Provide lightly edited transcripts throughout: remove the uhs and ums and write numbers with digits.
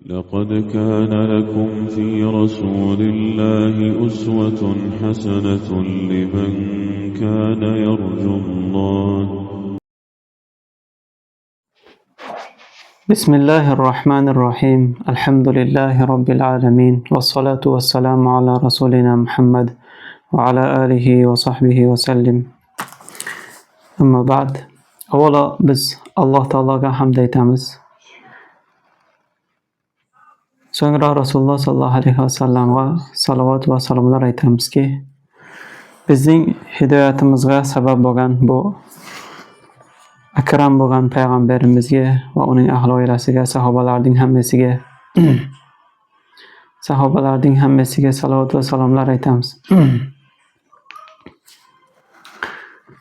لقد كان لكم في رسول الله أسوة حسنة لمن كان يرجو الله. بسم الله الرحمن الرحيم. الحمد لله رب العالمين، والصلاة والسلام على رسولنا محمد وعلى آله وصحبه وسلم. أما بعد، أولا biz Alloh taologa hamd aytamiz. So'ngra Rasululloh sallallohu alayhi vasallamga salovat va salomlar aytamizki, bizning hidoyatimizga sabab bo'lgan bu akram bo'lgan payg'ambarimizga va uning ahli oilasiga, sahobalarning hammasiga salovat va salomlar aytamiz.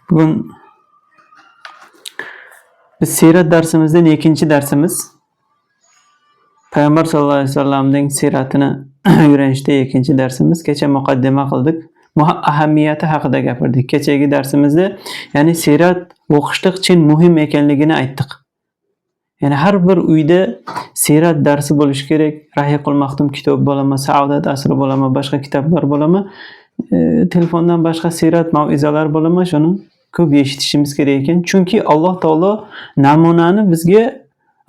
Bugun biz sirat darsimizdan ikinci darsimiz. Payg'ambar sallallohu alayhi vasallamning siratini o'rganishda ikinci darsimiz. Kecha muqaddima qildik. Ahamiyati haqida gapirdik. Kechagi darsimizda ya'ni sirat o'qishlik chin muhim ekanligini aytdik. Ya'ni har bir uyda sirat darsi bo'lishi kerak. Rahiqul Maxtum kitobi bo'lami, Saodat asri bo'lami, boshqa kitoblar bo'lami, telefondan boshqa sirat mau'izalar bo'lami, shuni ko'p eshitishimiz kerak ekan. Chunki Alloh taolo namunani bizga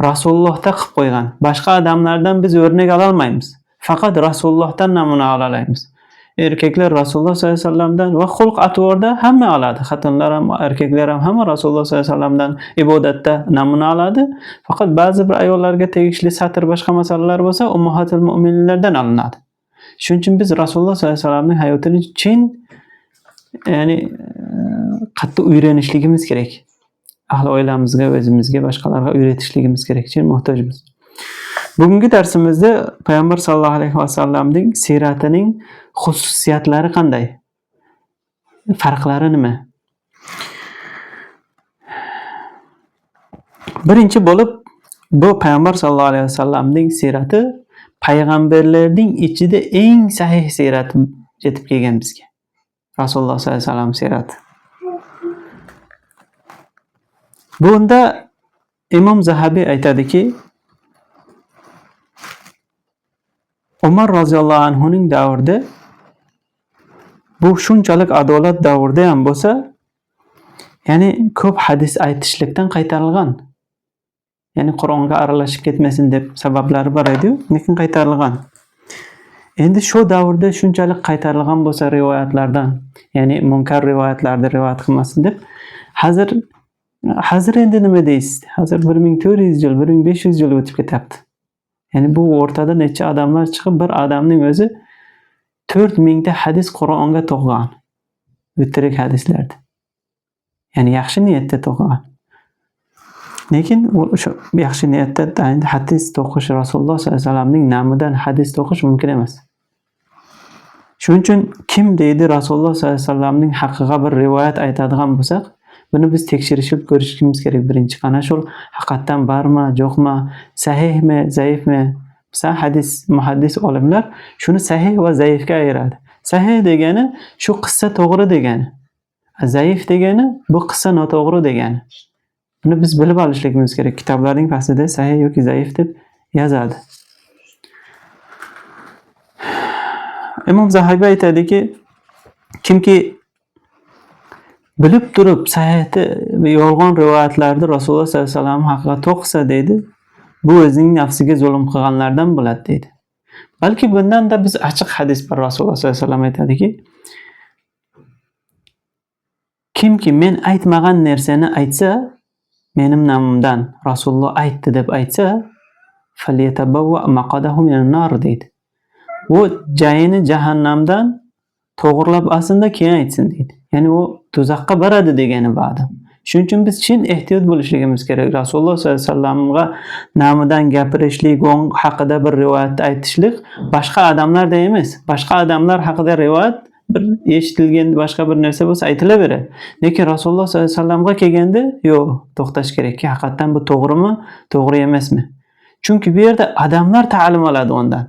Rasulullohda qilib qo'ygan. Boshqa odamlardan biz o'rnak ola olmaymiz. Faqat Rasulullohdan namuna ola olamiz. Erkaklar Rasululloh sollallohu alayhi vasallamdan va xulq atvorda hamma oladi. Xotinlar ham, erkaklar ham hamma Rasululloh sollallohu alayhi vasallamdan ibodatda namuna oladi. Faqat ba'zi bir ayollarga tegishli satr boshqa masalalar bo'lsa, ummahatul mu'minlardan olinadi. Shuning uchun biz Rasululloh sollallohu alayhi vasallamning hayotini chin ya'ni qattiq o'rganishligimiz kerak. Ahli oilamizga, o'zimizga, boshqalarga o'rgatishligimiz kerak, chin muhtojmiz. Bugungi darsimizda Payg'ambar sallallohu alayhi vasallamning siratining xususiyatlari qanday? Farqlari nima? Birinchi bo'lib, bu Payg'ambar sallallohu alayhi vasallamning sirati payg'ambarlarning ichida eng sahih sirat yetib kelgan bizga. Rasululloh sallallohu alayhi vasallam sirati. Bunda Imom Zahabiy aytadiki, Umar roziyallohu anhuning davrida bu shunchalik adolat davrida ham bo'lsa, ya'ni ko'p hadis aytishlikdan qaytarilgan. Ya'ni Qur'onga aralashib ketmasin deb sabablari bor edi, lekin qaytarilgan. Endi shu davrda shunchalik qaytarilgan bo'lsa rivoyatlardan, ya'ni munkar rivoyatlarda rivoyat qilmasin deb, Hazır endi nima deysiz? Hazır 1400 yil, 1500 yil o'tib ketyapti. Ya'ni bu o'rtada necha odamlar chiqib, bir odamning o'zi 4000 ta hadis Qur'onga to'g'gan. O'tirik hadislarda. Ya'ni yaxshi niyatda to'g'gan. Lekin o'sha yaxshi niyatda hadis to'qish Rasululloh sollallohu alayhi vasallamning nomidan hadis to'qish mumkin emas. Shuning uchun kim deydi Rasululloh sollallohu alayhi vasallamning haqqiga bir rivoyat aytadigan bo'lsak, buni biz tekshirishib ko'rishimiz kerak. Birinchi qana shul haqiqatan bormi, yo'qmi, sahihmi, zaifmi? Misol muhaddis olimlar shuni sahih va zaifga ayiradi. Sahih degani shu qissa to'g'ri degani. Zaif degani bu qissa noto'g'ri degani. Buni biz bilib olishligimiz kerak. Kitoblarning pastida sahih yoki zaif deb yozadi. Imom Zahabiy aytadiki, kimki bilib turib sahihda yolg'on rivoyatlarda Rasululloh sollallohu alayhi vasallam haqida to'qisa deydi, bu o'zining nafsiga zulm qilganlardan bo'ladi deydi. Balki bundan da biz ochiq hadis bor. Rasululloh sollallohu alayhi vasallam aytadiki, kimki men aytmagan narsani aytsa, mening nomimdan Rasululloh aytdi deb aytsa, falyatabawwa maqadahu minan nar deydi. Bu joyini jahannamdan to'g'rilab aslında keyin aytsin deydi. Ya'ni u do'zaxga boradi degani bu odam. Shuning uchun biz chin ehtiyot bo'lishligimiz kerak. Rasululloh sollallohu alayhi vasallamga nomidan gapirishlik, o'ng haqida bir rivoyatni aytishlik boshqa odamlarda emas. Boshqa odamlar haqida rivoyat bir eshitilgan boshqa bir narsa bo'lsa aytilaveradi. Lekin Rasululloh sollallohu alayhi vasallamga kelganda, yo'q, to'xtash kerakki, haqiqatan bu to'g'rimi, to'g'ri emasmi? Chunki bu yerda odamlar ta'lim oladi undan.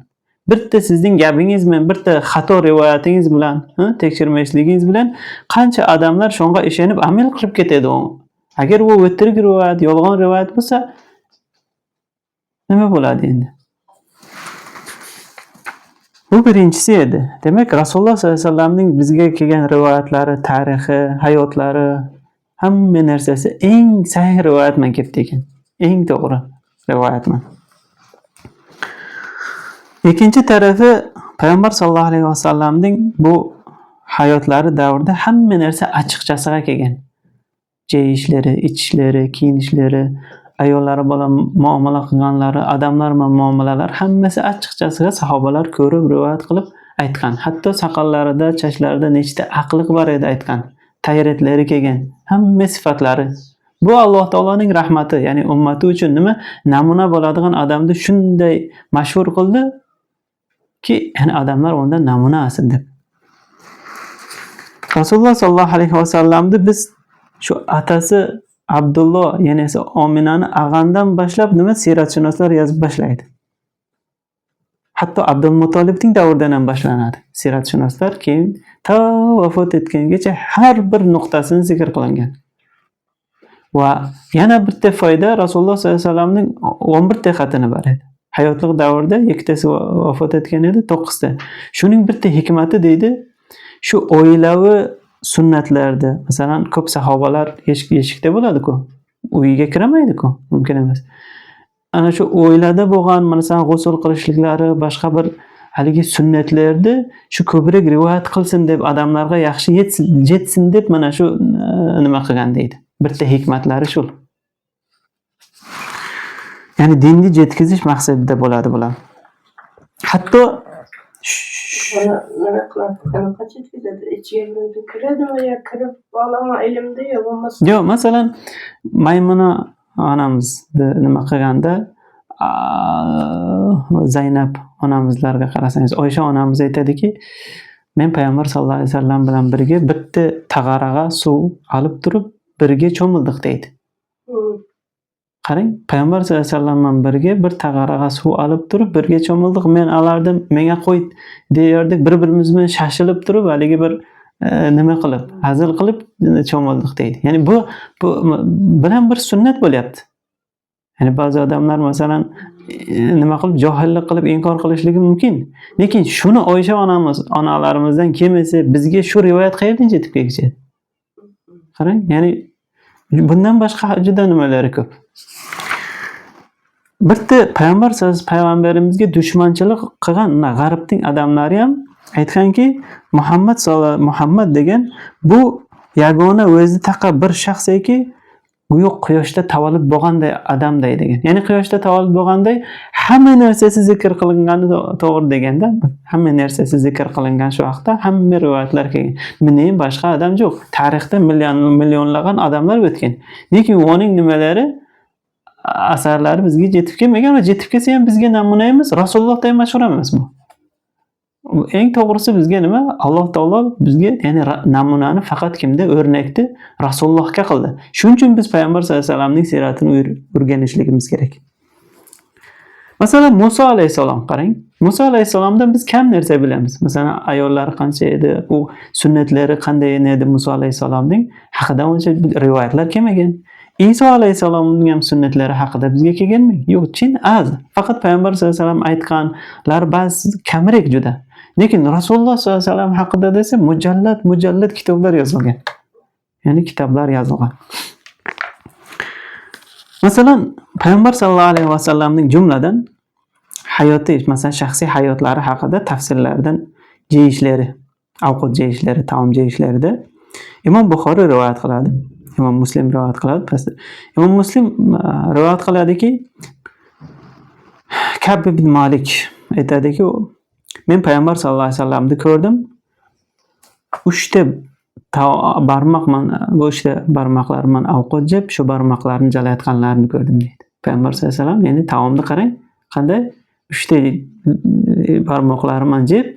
Bitta sizning gapingiz bilan, bitta xato rivoyatingiz bilan, tekshirmasligingiz bilan qancha odamlar shunga ishonib amal qilib ketadi. Agar bu o'tirik rivoyat, yolg'on rivoyat bo'lsa, nima bo'ladi endi? Bu birinchisi edi. Demak, Rasululloh sollallohu alayhi vasallamning bizga kelgan rivoyatlari, tarixi, hayotlari, hamma narsasi eng sahih rivoyatman kelib ekan. Eng to'g'ri rivoyatman. Ikkinchi tarafi Payg'ambar sollallohu alayhi vasallamning bu hayotlari davrida hamma narsa ochiqchasiga kelgan. Yeyishlari, ichishlari, kiyinishlari, ayollari bilan muomala qilganlari, odamlar bilan muomalalar hammasi ochiqchasiga sahobalar ko'rib rivoyat qilib aytgan. Hatto soqollarida, chashlarida nechta aqliq bor edi aytgan. Tayretlari kelgan. Hamma sifatlari. Bu Alloh taoloning rahmati, ya'ni ummati uchun nima namuna bo'ladigan odamni shunday mashhur qildiki, ya'ni odamlar undan namuna olsin deb. Rasululloh sollallohu alayhi vasallamni biz shu atasi Abdulloh, ya'ni esa Ominani ag'andan boshlab nima siratshunoslar yozib boshlaydi. Hatto Abdul Muttolibning davridan ham boshlanadi. Siratshunoslar keyin to vafot etgangacha har bir nuqtasini zikr qilingan. Va yana bitta foyda Rasululloh sollallohu alayhi vasallamning 11 ta xatini bor edi. Hayotlik davrida ikkitasi vafot etgan edi, 9 ta. Shuning bitta hikmati deydi, shu oilaviy sunnatlarda, masalan, ko'p sahobalar eshikda bo'ladi-ku. Uyiga kiramaydi-ku, mumkin emas. Ana shu oilada bo'lgan, masalan, g'usl qilishliklari, boshqa bir haligi sunnatlarni shu ko'proq rivoyat qilsin deb, odamlarga yaxshi yetsin deb mana shu nima qilgan deydi. Bitta hikmatlari shu. Ya'ni dinni yetkazish maqsadida bo'ladi bular. Hatto nima qiladi? Qanaqa yetkazadi? Ichiga kiradimi yo kirib olama ilmda yo bo'lmasa? Yo'q, masalan, Maymuna onamizni nima qilganda Zaynab onamizlarga qarasangiz, Oysha onamiz aytadiki, men payg'ambar sollallohu alayhi vasallam bilan birga bitta tag'araga suv olib turib, birga cho'mildik deydi. Qarang, payg'ambar sollallohu alayhi vasallam bilan birga bir tag'araga suv olib turib, birga cho'mildik. Men alardim, menga qo'y deyardik, bir-birimiz bilan shashilib turib, haligi bir nima qilib, hazil qilib cho'mildik deydi. Ya'ni bu bilan bir sunnat bo'lyapti. Ya'ni ba'zi odamlar masalan nima qilib johillik qilib inkor qilishligi mumkin. Lekin shuni Oysha onalarimizdan kelmasa, bizga shu rivoyat qayerdan yetib kelgan? Qarang, ya'ni bundan boshqa juda nimalari ko'p. Bitta payg'ambarimizga dushmanchilik qilgan g'arbning odamlari ham aytganki, Muhammad degan bu yagona o'zi taqa bir shaxsiki, yo'q quyoshda tavallud bo'lganday odamday degan. Ya'ni quyoshda tavallud bo'lganday hamma narsasi zikr qilingani to'g'ri deganda, hamma narsasi zikr qilingan shu vaqtda hamma rivoyatlar kelgan. Bundan boshqa odam yo'q. Tarixda millionlagan odamlar o'tgan. Lekin uning nimalari asarlari bizga yetib kelmagan va yetib kelsa ham bizga namuna emas, Rasulullohdan mashhur emas bu. Eng to'g'risi bizga nima? Alloh taolo bizga, ya'ni namunani faqat kimda o'rnakni Rasulullohga qildi. Shuning uchun biz payg'ambar sollallohu alayhi vasallamning siratini o'rganishligimiz kerak. Masalan, Musa alayhisalom qarang. Musa alayhisalomdan biz kam narsa bilamiz. Masalan, ayollari qancha edi, u sunnatlari qanday edi Musa alayhisalomning haqida uncha rivoyatlar kelmagan. Iso alayhisalomning ham sunnatlari haqida bizga kelganmi? Yo'q, chin az. Faqat payg'ambar sollallohu alayhi vasallam aytganlar ba'zi kamroq juda. Lekin Rasululloh sollallohu alayhi vasallam haqida desa mujallad kitoblar yozilgan. Ya'ni kitoblar yozilgan. Masalan, payg'ambar sollallohu alayhi vasallamning jumladan hayoti, masalan, shaxsiy hayotlari haqida tafsirlardan yeyishlari, ovqat yeyishlari, taom yeyishlarida Imom Buxoriy rivoyat qiladi. Imom Muslim rivoyat qiladi. Imom Muslim rivoyat qiladiki, Ka'b ibn Malik aytadiki, men payg'ambar sollallohu alayhi vasallamni ko'rdim. 3 ta barmoqlarman ovqat yeb, shu barmoqlarni jalayotganlarini ko'rdim deydi. Payg'ambar sollallohu alayhi vasallam, ya'ni taomni qarang, qanday 3 ta barmoqlarman yeb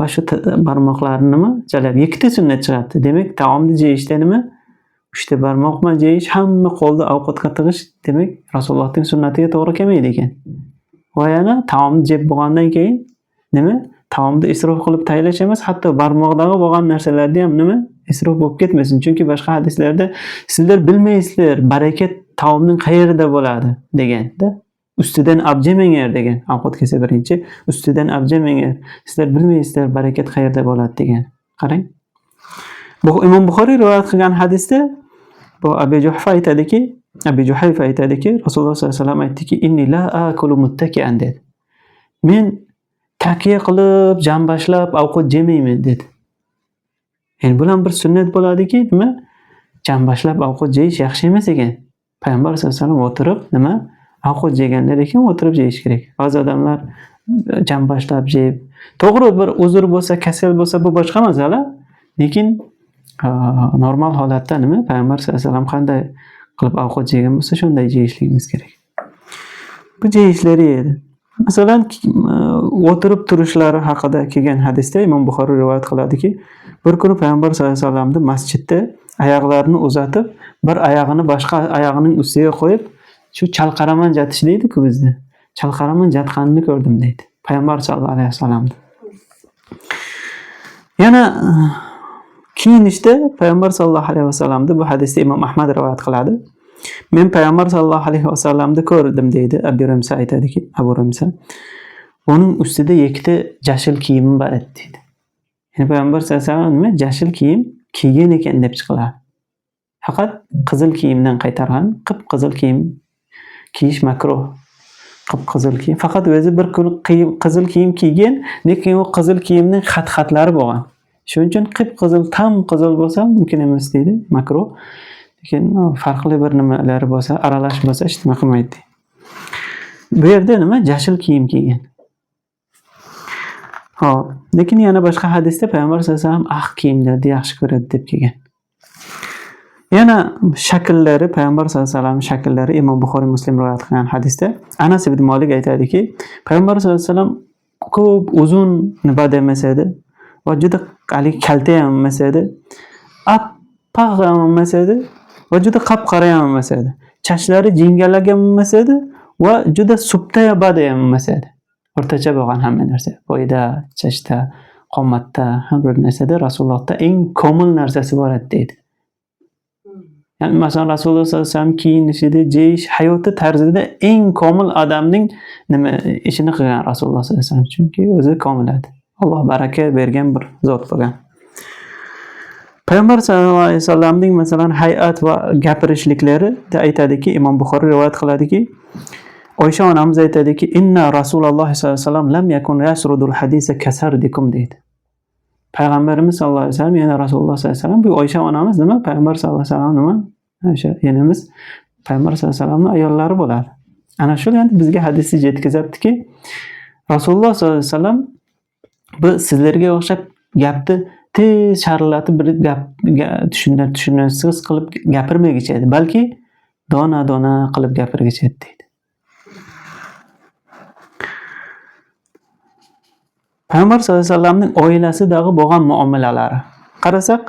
va shu barmoqlarni nima jalab, 2 ta sunnat chiqadi. Demak, taomni yeyishda nima? 3 ta barmoqman yeyish, hamma qo'lda ovqatga tig'ish, demak, Rasulullohning sunnatiga to'g'ri kelmaydi ekan. Va yana taomni yeb bo'lgandan keyin nima? Taomni isrof qilib taylash emas, hatto barmoqdagi bo'lgan narsalarni ham nima? Isrof bo'lib ketmasin. Chunki boshqa hadislarda sizlar bilmaysizlar, barakat taomning qayerida bo'ladi deganda. ustidan abjemanglar degan. Ovqat kelsa birinchi ustidan abjemanglar. Sizlar bilmaysizlar barakat qayerda bo'ladi degan. Qarang. Bu Imom Buxoriy rivoyat qilgan hadisda bu Abu Juhayfa aytadiki, Rasululloh sollallohu alayhi vasallam aytdiki, "Inni la akulu muttaki'an" dedi. Men takiya qilib, jambashlab ovqat yemayman dedi. Endi bular bir sunnat bo'ladiki, nima? Jambashlab ovqat yeyish yaxshi emas ekan. Payg'ambar sollallohu alayhi vasallam o'tirib, nima? Ovqat yeganlar ekan o'tirib yeyish kerak. Ba'zi odamlar jambashlab yeb, to'g'ri bir uzr bo'lsa, kasal bo'lsa bu boshqa masala. Lekin normal holatda nima? Payg'ambar sollallohu alayhi vasallam qanday qilib ovqat yegan bo'lsa, shunday yeyishligimiz kerak. Bu yeyishlari edi. Masalan, o'tirib turishlari haqida kelgan hadisda Imom Buxoriy rivoyat qiladiki, bir kuni Payg'ambar sollallohu alayhi vasallamning masjidda oyoqlarini uzatib, bir oyog'ini boshqa oyog'ining ustiga qo'yib, shu chalqaraman jatish deydi-ku bizda. Chalqaraman jatganini ko'rdim deydi. Payg'ambar sollallohu alayhi vasallam. Yana kiyinishda Payg'ambar sollallohu alayhi vasallamni bu hadisda Imom Ahmad rivoyat qiladi. Men Payg'ambar sollallohu alayhi vasallamni ko'rdim deydi. Abu Rumsa aytadiki, Abu Rumsa. Uning ustida ikkita jashil kiyimi bor edi deydi. Ya'ni Payg'ambar sollallohu alayhi vasallam nima jashil kiyim kiygan ekan deb chiqiladi. Faqat qizil kiyimdan qaytargan, qip-qizil kiyim kiyish makruh. Qip-qizil kiyim. Faqat o'zi bir kun qizil kiyim kiygan, lekin u qizil kiyimning xat-xatlari bo'lgan. Shuning uchun qip-qizil, tam qizil bo'lsa mumkin emas deydi, makruh. Lekin farqli bir nimalari bo'lsa, aralash bo'lsa hech nima qilmaydi. Bu yerda nima? Jashil kiyim kiygan. Xo'p, lekin yana boshqa hadisda Payg'ambar sollallohu alayhi vasallam kiyimlarni yaxshi ko'radi deb kelgan. Yana shakllari Payg'ambar sollallohu alayhi vasallam shakllari Imom Buxoriy Muslim rivoyat qilgan hadisda Anas ibn Malik aytadiki, Payg'ambar sollallohu alayhi vasallam ko'p uzun nima demas edi va juda kalta ham emas edi. Appoq ham emas edi va juda qop-qora ham emas edi. Chachlari jingallagan emas edi va juda supta bada ham emas edi. O'rtacha bo'lgan hamma narsa. Bo'yda, chachda, qomatda, har bir narsada Rasulullohda eng komil narsasi bor edi deydi. Yani masalan Rasululloh sollallohu alayhi vasallam kiyinishida, yeyish, hayoti tarzida eng komil odamning nima ishini qilgan Rasululloh sollallohu alayhi vasallam. Chunki o'zi komil edi. Alloh baraka bergan bir zot bo'lgan. Payg'ambar sollallohu alayhi vasallamning masalan hay'at va gapirishliklari da aytadiki, Imom Buxoriy rivoyat qiladiki, Oysha onamiz aytadiki, "Inna Rasululloh sollallohu alayhi vasallam lam yakun yasrudul hadisa kasardikum" deydi. Payg'ambarimiz sollallohu alayhi vasallam, yana Rasululloh sollallohu alayhi vasallam, bu Oysha onamiz nima? Payg'ambar sollallohu alayhi vasallam nima? O'sha yenimiz Payg'ambar sollallohu alayhi vasallamning ayollari bo'ladi. Ana shu endi bizga hadisni yetkazibdiki, Rasululloh sollallohu alayhi vasallam bu sizlarga o'xshab gapni tez sharillatib bir gap tushunarsiz qilib gapirmagicha edi, balki dona-dona qilib gapirgicha edi deydi. Payg'ambar sollallohu alayhi vasallamning oilasidagi bo'lgan muomalalari qarasak,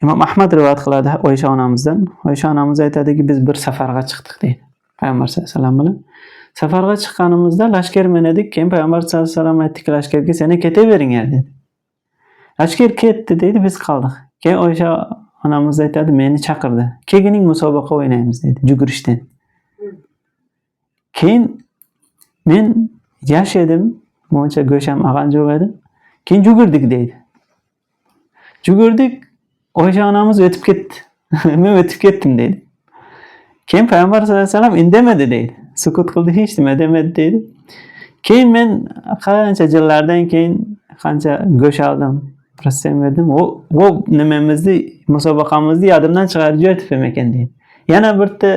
Imom Ahmad rivoyat qiladi Oysha onamizdan. Oysha onamiz aytadiki, biz bir safarga chiqdik deydi. Payg'ambar sollallohu alayhi vasallam bilan safarga chiqqanimizda lashkar menedik. Keyin Payg'ambar sollallohu alayhi vasallam aytdiki, lashkarga seni ketaveringlar dedi. Lashkar ketdi deydi, biz qoldik. Keyin Oysha onamiz aytadi, meni chaqirdi. Kegining musobaqa o'ynaymiz dedi, yugurishdan. Keyin men yosh edim, buncha go'sham ag'an yo'q edi. Keyin yugurdik deydi. Yugurdik, Oysha onamiz o'tib ketdi. Men o'tib ketdim deydi. Keyin Payg'ambar sollallohu alayhi vasallam indamadi deydi. Sukut qildi, hech nima demadi deydi. Keyin men qancha yillardan keyin qancha go'sh oldim, protsent berdim. O nimamizni, musobaqamizni yodimdan chiqarib jo'ytib ekan deydi. Yana birta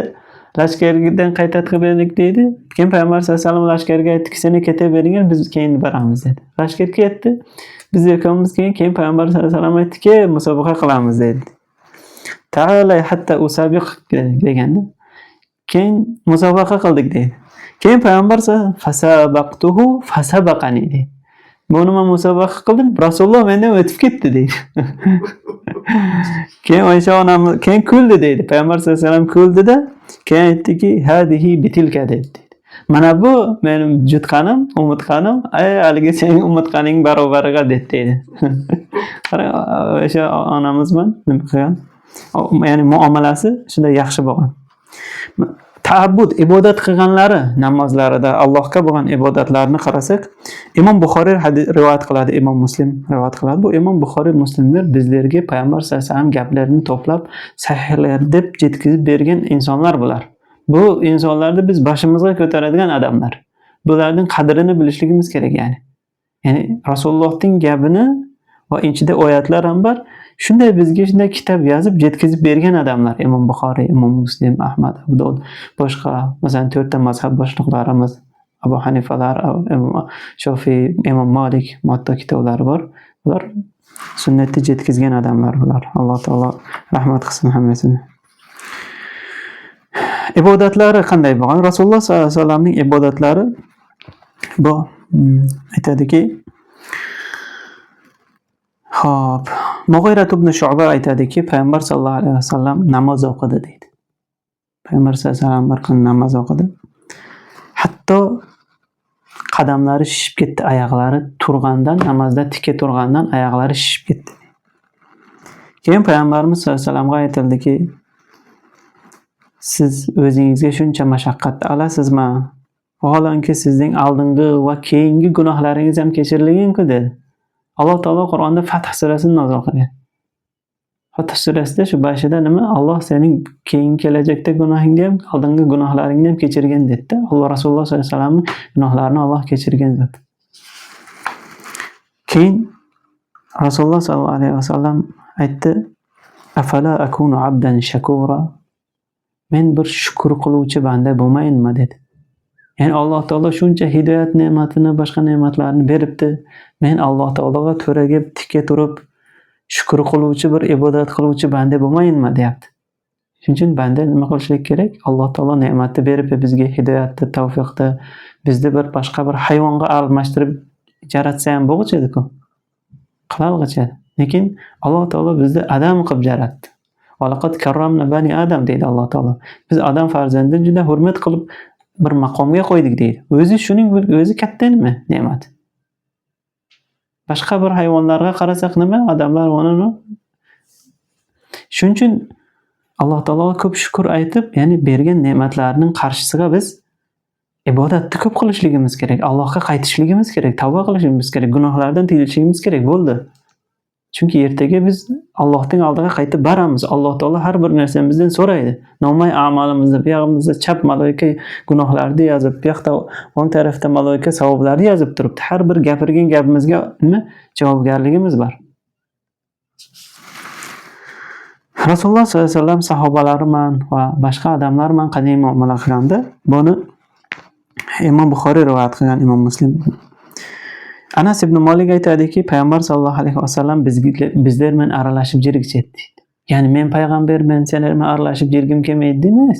lashkardan qaytatib berdik deydi. Keyin Payg'ambar sollallohu alayhi vasallam lashkarga aytdiki, seni ketaveringlar, biz keyin boramiz dedi. Lashkar ketdi. Biz ikkovimiz keyin Payg'ambar sollallohu alayhi vasallam aytdiki, musobaqa qilamiz dedi. Ta'ala hatta usabiq deganda. Keyin musobaqa qildik deydi. Keyin Payg'ambar fasabaqtuhu fasabaqani deydi. Bu nima musobaqa qildim? Rasululloh mendan o'tib ketdi deydi. Keyin Oysha onamiz keyin kuldi deydi. Payg'ambar sollallohu alayhi vasallam kuldida, keyin aytdiki, hadihi bitilka dedi. Mana bu mening jutqanim, umidqanim, haligi sening umidqaning barobariga dedi. Qarang, o'sha onamiz bilan nima qilgan? Ya'ni muomalasi shunday yaxshi bo'lgan. Ta'abbud ibodat qilganlari namozlarida Allohga bo'lgan ibodatlarni qarasak, Imom Buxoriy rivoyat qiladi, Imom Muslim rivoyat qiladi. Bu Imom Buxoriy Muslimlar bizlarga payg'ambar sollallohu alayhi vasallam gaplarini to'plab sahihlar deb yetkazib bergan insonlar bular. Bu insonlarni biz boshimizga ko'taradigan odamlar. Bularning qadrini bilishligimiz kerak yani. Ya'ni Rasulullohning gapini va ichida oyatlar ham bor. Shunday bizga shunday kitob yozib yetkazib bergan odamlar. Imom Buxoriy, Imom Muslim, Ahmad, Abu Dovud, boshqa masalan 4 ta mazhab boshliqlarimiz, Abu Hanifalar, Imom Shofiy, Imom Malik modda kitoblari bor. Ular sunnatni yetkazgan odamlar bular. Alloh taolo rahmat qilsin hammasini. Ibodatlari qanday bo'lgan? Rasululloh sollallohu alayhi vasallamning ibodatlari bu aytadiki, hop, Mughira ibn Shu'ba aytadiki, payg'ambar sollallohu alayhi vasallam namoz o'qidi deydi. Payg'ambar sollallohu alayhi vasallam bir kun namoz o'qidi. Hatto qadamlari shishib ketdi, oyoqlari turgandan, namozda tikka turgandan oyoqlari shishib ketdi. Keyin payg'ambarimiz sollallohu alayhi vasallamga aytildiki, siz o'zingizga shuncha mashaqqat olasizmi? Vaholanki sizning oldingi va keyingi gunohlaringiz ham kechirilgan-ku dedi. Alloh taolo Qur'onda Fath surasini nozil qilgan. Fath surasida shu boshida nima? Alloh sening keyingi kelajakda gunohingni ham, oldingi gunohlaringni ham kechirgan dedi. Alloh Rasululloh sollallohu alayhi vasallamning gunohlarini Alloh kechirgan dedi. Keyin Rasululloh sollallohu alayhi vasallam aytdi: "Afala akunu abdan shakura?" Men bir shukr qiluvchi banda bo'lmayinmi dedi. Ya'ni Alloh taolo shuncha hidoyat ne'matini, boshqa ne'matlarni beribdi. Men Alloh taologa to'raga tikka turib, shukr qiluvchi, bir ibodat qiluvchi banda bo'lmayinmi deyapti. Shuning uchun banda nima qilishlik kerak? Alloh taolo ne'matni berib bizga hidoyatni, tavfiqni bizni bir boshqa bir hayvonga almashtirib yaratsa ham bo'g'ichadi-ku. Qilalg'icha. Lekin Alloh taolo bizni odam qilib yaratdi. Valaqad karramna bani Adam deydi Alloh taolo. Biz odam farzandini juda hurmat qilib bir maqomga qo'ydik deydi. O'zi katta nima? Ne'mat. Boshqa bir hayvonlarga qarasak nima? Odamlar uni shuning uchun Alloh taologa ko'p shukr aytib, ya'ni bergan ne'matlarining qarshisiga biz ibodatni ko'p qilishligimiz kerak. Allohga qaytishligimiz kerak, tavba qilishimiz kerak, gunohlardan tiyilishimiz kerak bo'ldi. Chunki ertaga biz Allohning oldiga qaytib boramiz. Alloh taolo har bir narsamizdan so'raydi. Nomay a'malimizni, bu yog'imizda chap malaika gunohlarni yozib, bu yoqda o'ng tarafda malaika savoblarni yozib turibdi. Har bir gapirgan gapimizga nima javobgarligimiz bor. Rasululloh sollallohu alayhi vasallam sahobalari bilan va boshqa odamlar bilan qanday muomala qilganda, buni Imom Buxoriy rivoyat qilgan, Imom Muslim. Anas ibn Malik aytadiki, payg'ambar sollallohu alayhi vasallam bizlar bilan aralashib jirgichetdi. Ya'ni men payg'ambarman, senlar bilan aralashib jirgim kelmaydi demas.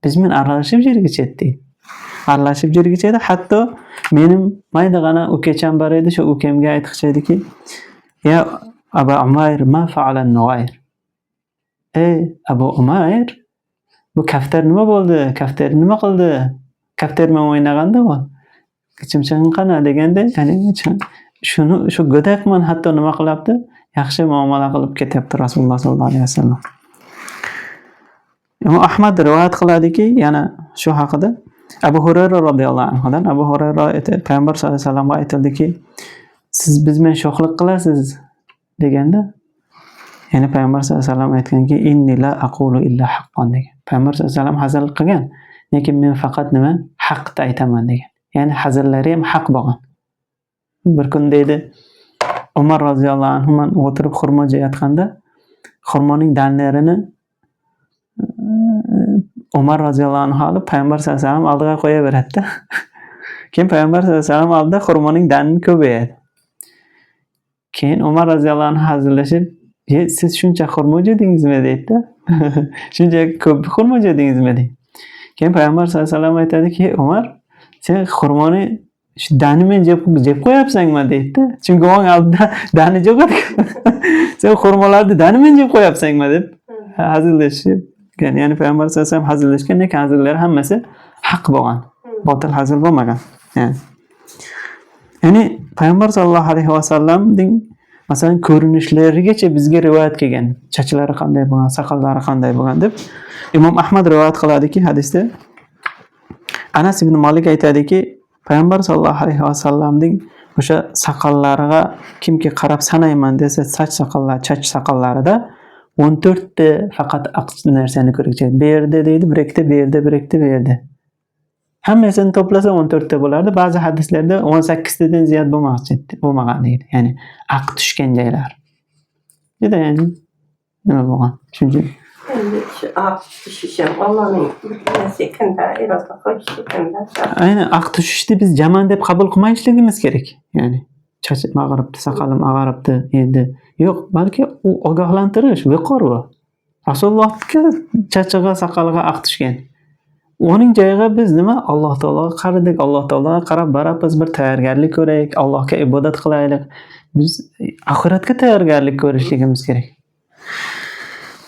Biz bilan aralashib jirgichetdi. Aralashib jirgichedi. Hatto mening maydag'ana ukacham bor edi, shu ukamga aytqichadiki, "Ya Abu Umayr, ma fa'ala an-nughayr?" Ey Abu Umayr, bu kaftar nima bo'ldi? Kaftar nima qildi? Kaftar bilan o'ynaganda bu. Kichimchang qana deganda, ya'ni shu go'dakman hatto nima qilyapti? Yaxshi muomala qilib ketyapti Rasululloh sollallohu alayhi vasallam. Imom Ahmad rivoyat qiladiki, yana shu haqida Abu Hurayra radhiyallohu anhudan Abu Hurayra payg'ambar sollallohu alayhi vasallamga aytildiki, siz biz bilan sho'xlik qilasiz deganda, ya'ni payg'ambar sollallohu alayhi vasallam aytganki, inni la aqulu illa haqqan degan. Payg'ambar sollallohu alayhi vasallam hazil qilgan, lekin men faqat nima haqni aytaman degan. Ya'ni hazillari ham haq bo'lgan. Bir kun deydi, Umar roziyallohu anhu man o'tirib xurmo yeyotganda, xurmoning danlarini Umar roziyallohu anhu olib payg'ambar sollallohu alayhi vasallam oldiga qo'yaveradi. Keyin payg'ambar sollallohu alayhi vasallam oldida xurmoning dani ko'payadi. Keyin Umar roziyallohu anhu hazillashib, siz shuncha xurmo yedingizmi deydi. Shuncha ko'p xurmo yedingizmi deydi. Keyin payg'ambar sollallohu alayhi vasallam aytadiki, Umar, sen xurmoni shu danimen jeb qo'yapsanmi deydi. Chunki o'ng oldida dani yo'q edi. Sen xurmolarni danimen jeb qo'yapsanmi deb hazillashib. Ya'ni payg'ambar sollallohu alayhi vasallam hazillashgan, lekin hazillari hammasi haq bo'lgan. Botil hazil bo'lmagan. Ya'ni payg'ambar sollallohu alayhi vasallamning masalan ko'rinishlarigacha bizga rivoyat kelgan. Chachlari qanday bo'lgan, soqollari qanday bo'lgan deb Imom Ahmad rivoyat qiladiki, hadisda Anas ibn Malik aytadiki, payg'ambar sollallohu alayhi vasallamning o'sha soqollariga kimki qarab sanayman desa, chach soqollarida 14 ta faqat aq narsani ko'rgan. Bu yerda deydi, bir ikkita, bu yerda bir ikkita, bu yerda. Hammasini to'plasa 14 ta bo'lardi. Ba'zi hadislarda 18 tadan ziyod bo'lmagan deydi. Ya'ni aq tushgan joylar. Juda ya'ni nima bo'lgan? Chunki Endi shu düşüşüm Allah'ın bilmesi kında, iroda qo'yishi kında. aynan aq tushishni biz jaman deb qabul qilmayishligimiz kerak. Ya'ni chachim ag'aribdi, soqolim ag'aribdi endi. Yo'q, balki u ogohlantirish, viqor bu. Rasulullohga chachig'a, soqoliga aq tushgan. Uning joyiga biz nima? Alloh taologa qaradik, Alloh taologa qarab barabbiz bir tayyorgarlik ko'raylik, Allohga ibodat qilaylik. Biz oxiratga tayyorgarlik ko'rishligimiz kerak.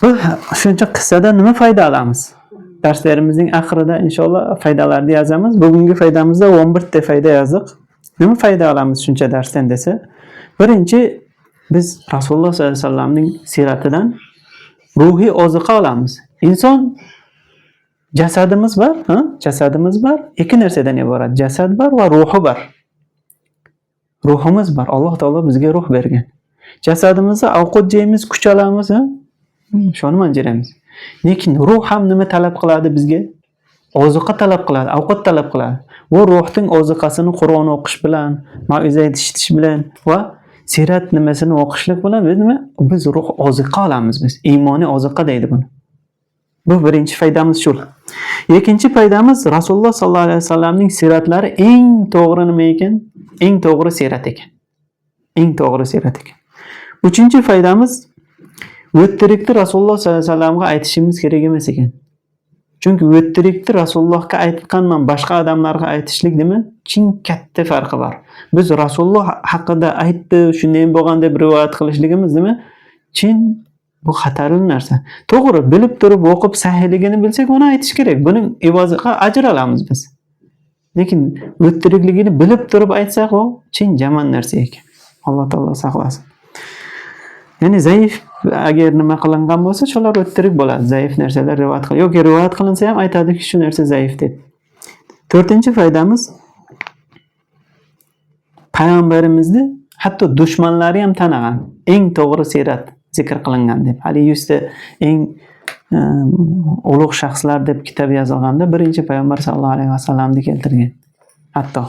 Bu shuncha qissadan nima foyda olamiz? Darslarimizning oxirida inshaalloh foydalarni yozamiz. Bugungi foydamizda 11 ta foyda yozdik. Nima foyda olamiz shuncha darsdan desa? Birinchi, biz Rasululloh sollallohu alayhi vasallamning siratidan ruhiy oziqa olamiz. Inson jasadimiz bor, jasadimiz bor. Ikki narsadan iborat. Jasad bor va ruhi bor. Ruhimiz bor. Alloh taolo bizga ruh bergan. Jasadimizda ovqat yeymiz, kuch olamiz, shuni manjiramiz. Lekin ruh ham nima talab qiladi bizga? Oziqa talab qiladi, ovqat talab qiladi. Bu ruhning oziqasini Qur'on o'qish bilan, mau'iza aytish bilan va sirat nimasini o'qishlik bilan biz ruh oziqa olamiz biz. Iymoniy oziqa deydi buni. Bu birinchi foydamiz shu. Ikkinchi foydamiz Rasululloh sollallohu alayhi vasallamning siratlari eng to'g'ri nima ekan? Eng to'g'ri sirat ekan. Eng to'g'ri sirat ekan. Uchinchi foydamiz o'ttirikni Rasululloh sollallohu alayhi vasallamga aytishimiz kerak emas ekan. Chunki o'ttirikni Rasulullohga aytganman boshqa odamlarga aytishlik nima? Chin katta farqi bor. Biz Rasululloh haqida aytdi, shunday bo'lgan deb rivoyat qilishligimiz nima? Chin bu xatarli narsa. To'g'ri, bilib turib o'qib sahihligini bilsak, uni aytish kerak. Buning evaziga ajr olamiz biz. Lekin o'ttirikligini bilib turib aytsak, u chin yomon narsa ekan. Alloh taolo saqlasin. Ya'ni zaif agar nima qilingan bo'lsa, shular o'ttirik bo'ladi. Zaif narsalar rivoyat qiladi. Yoki rivoyat qilinsa ham aytadiki, shu narsa zaif deb. To'rtinchi foydamiz payg'ambarimizni hatto dushmanlari ham tanigan. Eng to'g'ri sirat zikr qilingan deb. Hali 100 ta eng ulug' shaxslar deb kitob yozilganda birinchi payg'ambar sallallohu alayhi vasallamni keltirgan. Hatto.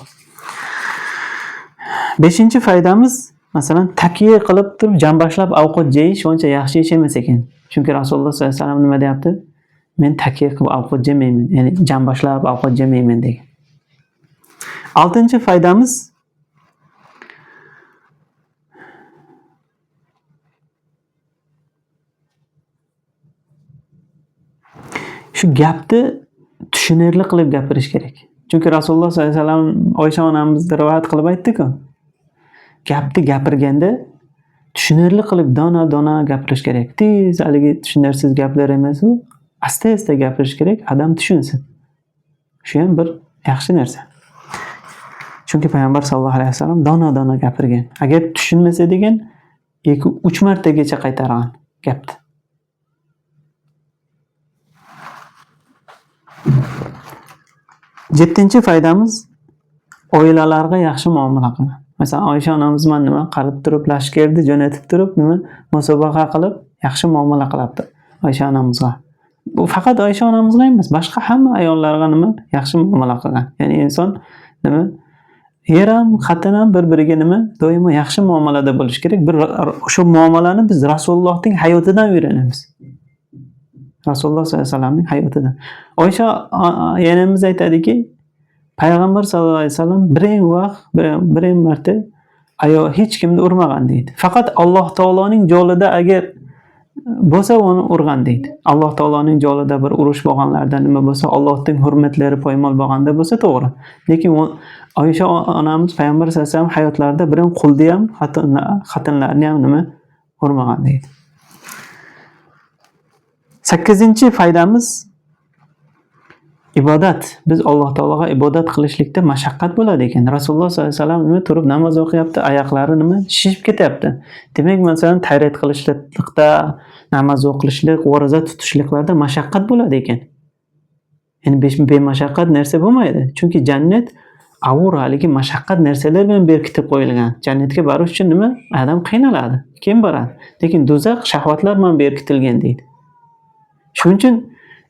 Beshinchi foydamiz masalan takiya qilib turib jambashlab ovqat yeyish uncha yaxshi ish emas ekan. Chunki Rasululloh sollallohu alayhi vasallam nima deyapti? Men takiya qilib ovqat yemayman, ya'ni jambashlab ovqat yemayman degan. Oltinchi foydamiz shu gapni tushunarli qilib gapirish kerak. Chunki Rasululloh sollallohu alayhi vasallam Oysha onamizni rivoyat qilib aytdi-ku. Gapni gapirganda tushunarli qilib dona-dona gapirish kerak. Tez haligi tushunarsiz gaplar emas u. Asta-asta gapirish kerak, odam tushunsin. Shu ham bir yaxshi narsa. Chunki payg'ambar sollallohu alayhi vasallam dona-dona gapirgan. Agar tushunmasa degan 2-3 martagacha qaytargan gapni. Yettinchi foydamiz oilalarga yaxshi muomala qilgan. Masalan, Oysha onamiz men nima qarib turib, lashkarni jo'natib turib, nima musobaqa qilib yaxshi muomala qilibdi Oysha onamizga. Bu faqat Oysha onamizga emas, boshqa hamma ayollarga nima yaxshi muomala qilgan. Ya'ni inson nima er ham, xotin ham bir-biriga nima doimo yaxshi muomalada bo'lish kerak. Bir o'sha muomalani biz Rasulullohning hayotidan o'rganamiz. Rasululloh sollallohu alayhi vasallamning hayotidan. Oysha yenamiz aytadiki, payg'ambar sollallohu alayhi vasallam birin marta ayol hech kimni urmagan deydi. Faqat Alloh taoloning yo'lida agar bo'lsa uni urgan deydi. Alloh taoloning yo'lida bir urush bo'lganlarda nima bo'lsa, Allohning hurmatlari poymol bo'lganda bo'lsa to'g'ri. Lekin Oysha onamiz payg'ambar sollallohu alayhi vasallam hayotlarida birin qulni ham, xotinlarni ham nima urmagan deydi. 8-chi foydamiz ibodat. Biz Alloh taologa ibodat qilishlikda mashaqqat bo'ladi ekan. Rasululloh sollallohu alayhi vasallam nima turib namoz o'qiyapti, oyoqlari nima shishib ketyapti. Demak, masalan, tayrat qilishlikda, namoz o'qishlik, roza tutishliklarda mashaqqat bo'ladi ekan. Endi bemashaqqat narsa bo'lmaydi. Chunki jannat avur haligi mashaqqat narsalar bilan berkitib qo'yilgan. Jannatga borish uchun nima? Adam qiynaladi. Kim boradi? Lekin do'zax shahvatlar bilan berkitilgan deydi. Shuning uchun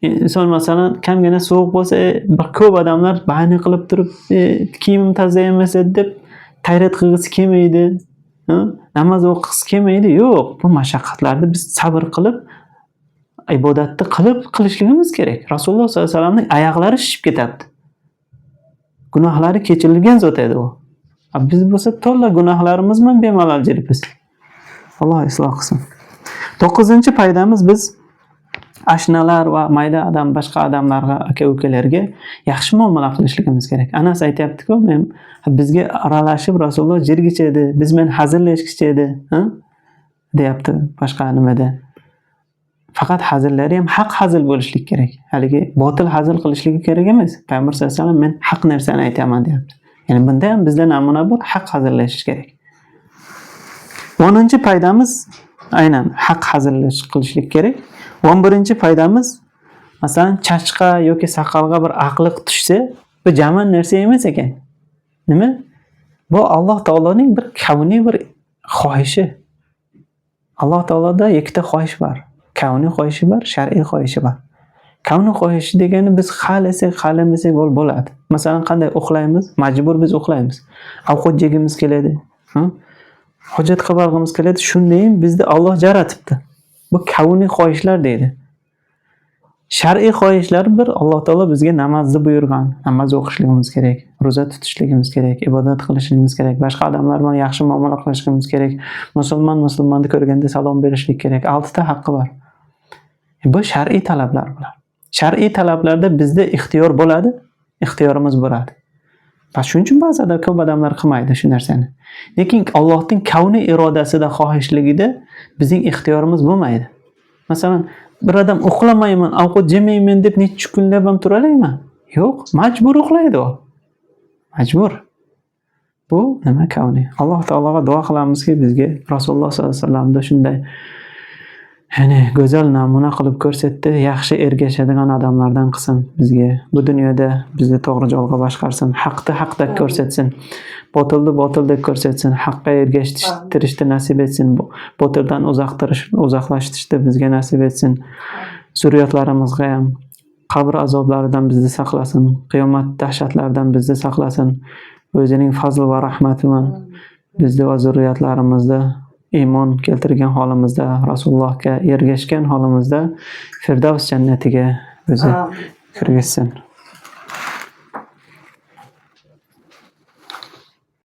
inson masalan kamgina sovuq bo'lsa, bir ko'p odamlar bahana qilib turib, kiyimim toza emas edi deb tayrat qilgisi kelmaydi. Namoz o'qigisi kelmaydi. Yo'q, bu mashaqqatlarni biz sabr qilib ibodatni qilishligimiz kerak. Rasululloh sollallohu alayhi vasallamning oyoqlari shishib ketabdi. Gunohlari kechirilgan zot edi u. Biz bo'lsa to'la gunohlarimiz bilan bemalol jiribmiz. Alloh isloh qilsin. 9-foydamiz biz ashnalar va mayda boshqa odamlarga, aka-ukalarga yaxshi muomala qilishligimiz kerak. Anas aytayapti-ku, men bizga aralashib Rasululloh jirgicha edi, biz bilan hazillashgicha edi, deyapti boshqa nimada. Faqat hazillari ham haq hazil bo'lishlik kerak. Haligi botil hazil qilishligi kerak emas. Payg'ambar sollallohu alayhi vasallam men haq narsani aytaman deyapti. Ya'ni bunda ham bizda namuna bor, haq hazillashish kerak. 10-foydamiz aynan haq hazillash qilishlik kerak. 11-foydamiz masalan chachqa yoki saqalga bir aqliq tushsa, bu jaman narsa emas ekan. Nima? Bu Alloh taoloning bir kavniy bir xohishi. Alloh taoloda ikkita xohish bor. Kavniy xohishi bor, shar'iy xohishi bor. Kavniy xohishi degani biz xalamasak bo'ladi. Masalan qanday uxlaymiz? Majbur biz uxlaymiz. Ovqat yegimiz keladi. Hojat qilib keladi. Shunday bizda Alloh jaratibdi. Bu kavniy xohishlar deydi. Shar'iy xohishlar bir Alloh taolo bizga namozni buyurgan. Namoz o'qishligimiz kerak, roza tutishligimiz kerak, ibodat qilishligimiz kerak, boshqa odamlar bilan yaxshi muomala qilishligimiz kerak. Musulmonni ko'rganda salom berishlik kerak. 6 ta haqqi bor. Bu shar'iy talablar bular. Shar'iy talablarda bizda ixtiyor bo'ladi, ixtiyorimiz bo'ladi. Shuning uchun ba'zida ko'p odamlar qilmaydi shu narsani. Lekin Allohning kavniy irodasida, xohishligida bizning ixtiyorimiz bo'lmaydi. Masalan, bir odam uxlamayman, ovqat yemayman deb necha kunlab ham turalaymi? Yo'q, majbur uxlaydi u. Majbur. Bu nima kavniy? Alloh taologa duo qilamizki, bizga Rasululloh sollallohu alayhi vasallamda shunday go'zal namuna qilib ko'rsatdi, yaxshi ergashadigan odamlardan qilsin bizga. Bu dunyoda bizni to'g'ri yo'lga boshqarsin, haqni haqdek ko'rsatsin, botilni botildek ko'rsatsin, haqqa ergashtirishni nasib etsin, botildan uzoqlashtirishni bizga nasib etsin. Zurriyotlarimizga ham qabr azoblaridan bizni saqlasin, qiyomat dahshatlaridan bizni saqlasin. O'zining fazl va rahmati bilan bizni va zurriyotlarimizni iymon keltirgan holimizda, Rasulullohga ergashgan holimizda Firdavs jannatiga o'zi kirgizsin.